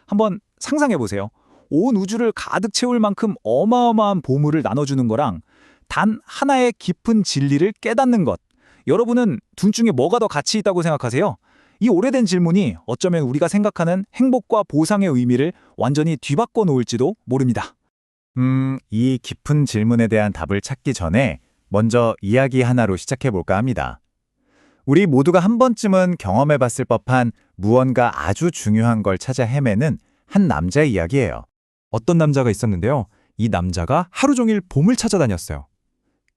한번 상상해 보세요. 온 우주를 가득 채울 만큼 어마어마한 보물을 나눠주는 거랑 단 하나의 깊은 진리를 깨닫는 것. 여러분은 둘 중에 뭐가 더 가치 있다고 생각하세요? 이 오래된 질문이 어쩌면 우리가 생각하는 행복과 보상의 의미를 완전히 뒤바꿔 놓을지도 모릅니다. 이 깊은 질문에 대한 답을 찾기 전에 먼저 이야기 하나로 시작해 볼까 합니다. 우리 모두가 한 번쯤은 경험해 봤을 법한 무언가 아주 중요한 걸 찾아 헤매는 한 남자의 이야기예요. 어떤 남자가 있었는데요. 이 남자가 하루 종일 봄을 찾아다녔어요.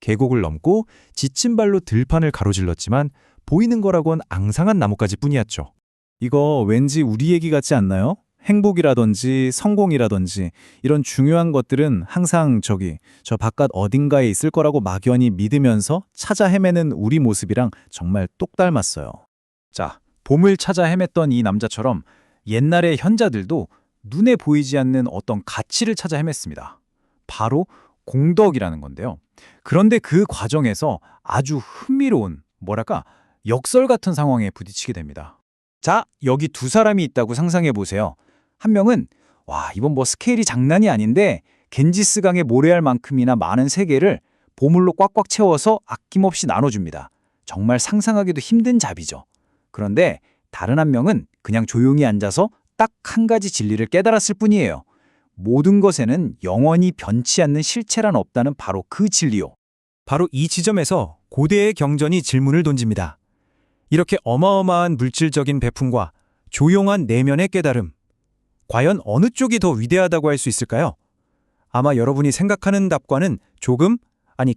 계곡을 넘고 지친 발로 들판을 가로질렀지만 보이는 거라곤 앙상한 나뭇가지 뿐이었죠. 이거 왠지 우리 얘기 같지 않나요? 행복이라든지 성공이라든지 이런 중요한 것들은 항상 저 바깥 어딘가에 있을 거라고 막연히 믿으면서 찾아 헤매는 우리 모습이랑 정말 똑 닮았어요. 자, 봄을 찾아 헤맸던 이 남자처럼 옛날의 현자들도 눈에 보이지 않는 어떤 가치를 찾아 헤맸습니다. 바로 공덕이라는 건데요. 그런데 그 과정에서 아주 흥미로운, 역설 같은 상황에 부딪히게 됩니다. 자, 여기 두 사람이 있다고 상상해 보세요. 한 명은 이번 스케일이 장난이 아닌데 겐지스강의 모래알만큼이나 많은 세계를 보물로 꽉꽉 채워서 아낌없이 나눠줍니다. 정말 상상하기도 힘든 잡이죠. 그런데 다른 한 명은 그냥 조용히 앉아서 딱 한 가지 진리를 깨달았을 뿐이에요. 모든 것에는 영원히 변치 않는 실체란 없다는 바로 그 진리요. 바로 이 지점에서 고대의 경전이 질문을 던집니다. 이렇게 어마어마한 물질적인 배품과 조용한 내면의 깨달음. 과연 어느 쪽이 더 위대하다고 할 수 있을까요? 아마 여러분이 생각하는 답과는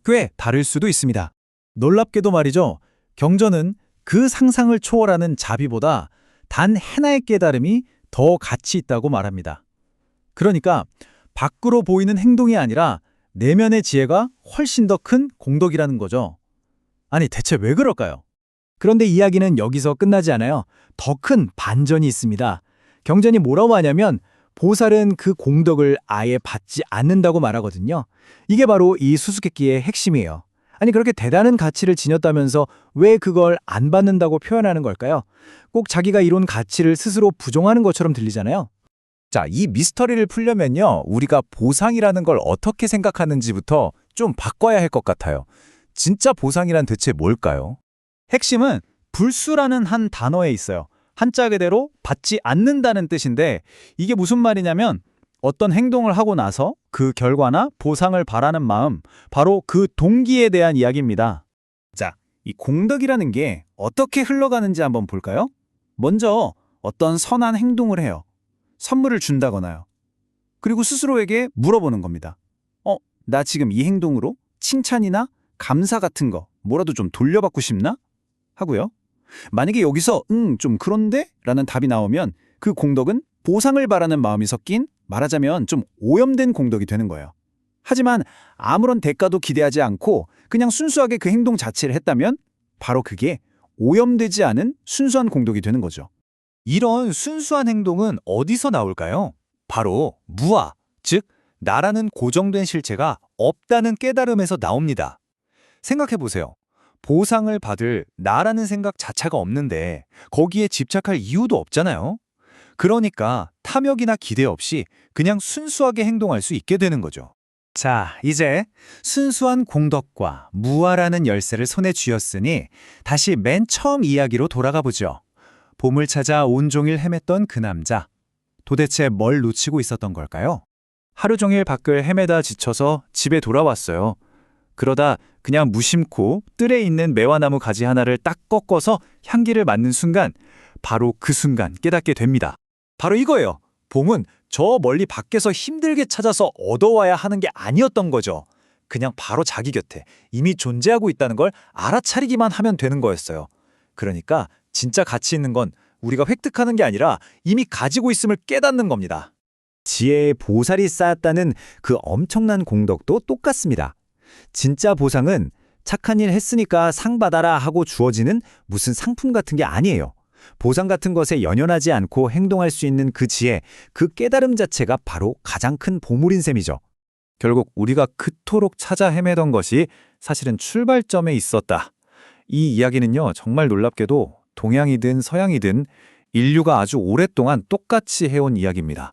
꽤 다를 수도 있습니다. 놀랍게도 말이죠. 경전은 그 상상을 초월하는 자비보다 단 하나의 깨달음이 더 가치 있다고 말합니다. 그러니까 밖으로 보이는 행동이 아니라 내면의 지혜가 훨씬 더 큰 공덕이라는 거죠. 아니, 대체 왜 그럴까요? 그런데 이야기는 여기서 끝나지 않아요. 더 큰 반전이 있습니다. 경전이 뭐라고 하냐면 보살은 그 공덕을 아예 받지 않는다고 말하거든요. 이게 바로 이 수수께끼의 핵심이에요. 아니, 그렇게 대단한 가치를 지녔다면서 왜 그걸 안 받는다고 표현하는 걸까요? 꼭 자기가 이룬 가치를 스스로 부정하는 것처럼 들리잖아요. 자, 이 미스터리를 풀려면요, 우리가 보상이라는 걸 어떻게 생각하는지부터 좀 바꿔야 할 것 같아요. 진짜 보상이란 대체 뭘까요? 핵심은 불수라는 한 단어에 있어요. 한자 그대로 받지 않는다는 뜻인데 이게 무슨 말이냐면 어떤 행동을 하고 나서 그 결과나 보상을 바라는 마음, 바로 그 동기에 대한 이야기입니다. 자, 이 공덕이라는 게 어떻게 흘러가는지 한번 볼까요? 먼저 어떤 선한 행동을 해요. 선물을 준다거나요. 그리고 스스로에게 물어보는 겁니다. 나 지금 이 행동으로 칭찬이나 감사 같은 거 뭐라도 좀 돌려받고 싶나? 하고요. 만약에 여기서 좀 그런데? 라는 답이 나오면 그 공덕은 보상을 바라는 마음이 섞인, 말하자면 좀 오염된 공덕이 되는 거예요. 하지만 아무런 대가도 기대하지 않고 그냥 순수하게 그 행동 자체를 했다면 바로 그게 오염되지 않은 순수한 공덕이 되는 거죠. 이런 순수한 행동은 어디서 나올까요? 바로 무아, 즉 나라는 고정된 실체가 없다는 깨달음에서 나옵니다. 생각해보세요. 보상을 받을 나라는 생각 자체가 없는데 거기에 집착할 이유도 없잖아요. 그러니까 탐욕이나 기대 없이 그냥 순수하게 행동할 수 있게 되는 거죠. 자, 이제 순수한 공덕과 무아라는 열쇠를 손에 쥐었으니 다시 맨 처음 이야기로 돌아가 보죠. 봄을 찾아 온종일 헤맸던 그 남자. 도대체 뭘 놓치고 있었던 걸까요? 하루 종일 밖을 헤매다 지쳐서 집에 돌아왔어요. 그러다 그냥 무심코 뜰에 있는 매화나무 가지 하나를 딱 꺾어서 향기를 맡는 순간, 바로 그 순간 깨닫게 됩니다. 바로 이거예요. 봄은 저 멀리 밖에서 힘들게 찾아서 얻어와야 하는 게 아니었던 거죠. 그냥 바로 자기 곁에 이미 존재하고 있다는 걸 알아차리기만 하면 되는 거였어요. 그러니까 진짜 가치 있는 건 우리가 획득하는 게 아니라 이미 가지고 있음을 깨닫는 겁니다. 지혜의 보살이 쌓았다는 그 엄청난 공덕도 똑같습니다. 진짜 보상은 착한 일 했으니까 상 받아라 하고 주어지는 무슨 상품 같은 게 아니에요. 보상 같은 것에 연연하지 않고 행동할 수 있는 그 지혜, 그 깨달음 자체가 바로 가장 큰 보물인 셈이죠. 결국 우리가 그토록 찾아 헤매던 것이 사실은 출발점에 있었다. 이 이야기는요, 정말 놀랍게도 동양이든 서양이든 인류가 아주 오랫동안 똑같이 해온 이야기입니다.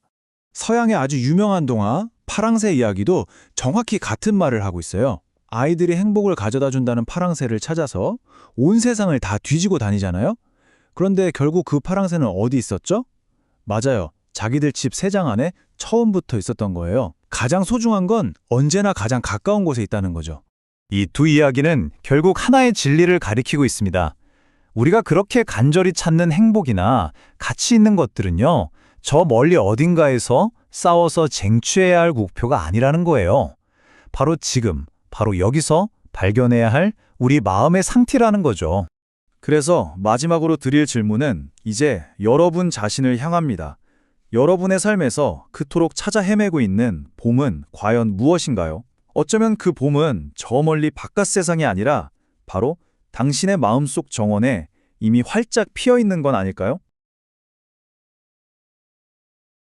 서양의 아주 유명한 동화 파랑새 이야기도 정확히 같은 말을 하고 있어요. 아이들이 행복을 가져다 준다는 파랑새를 찾아서 온 세상을 다 뒤지고 다니잖아요. 그런데 결국 그 파랑새는 어디 있었죠? 맞아요. 자기들 집 새장 안에 처음부터 있었던 거예요. 가장 소중한 건 언제나 가장 가까운 곳에 있다는 거죠. 이 두 이야기는 결국 하나의 진리를 가리키고 있습니다. 우리가 그렇게 간절히 찾는 행복이나 가치 있는 것들은요, 저 멀리 어딘가에서 싸워서 쟁취해야 할 목표가 아니라는 거예요. 바로 지금, 바로 여기서 발견해야 할 우리 마음의 상태라는 거죠. 그래서 마지막으로 드릴 질문은 이제 여러분 자신을 향합니다. 여러분의 삶에서 그토록 찾아 헤매고 있는 봄은 과연 무엇인가요? 어쩌면 그 봄은 저 멀리 바깥 세상이 아니라 바로 당신의 마음속 정원에 이미 활짝 피어 있는 건 아닐까요?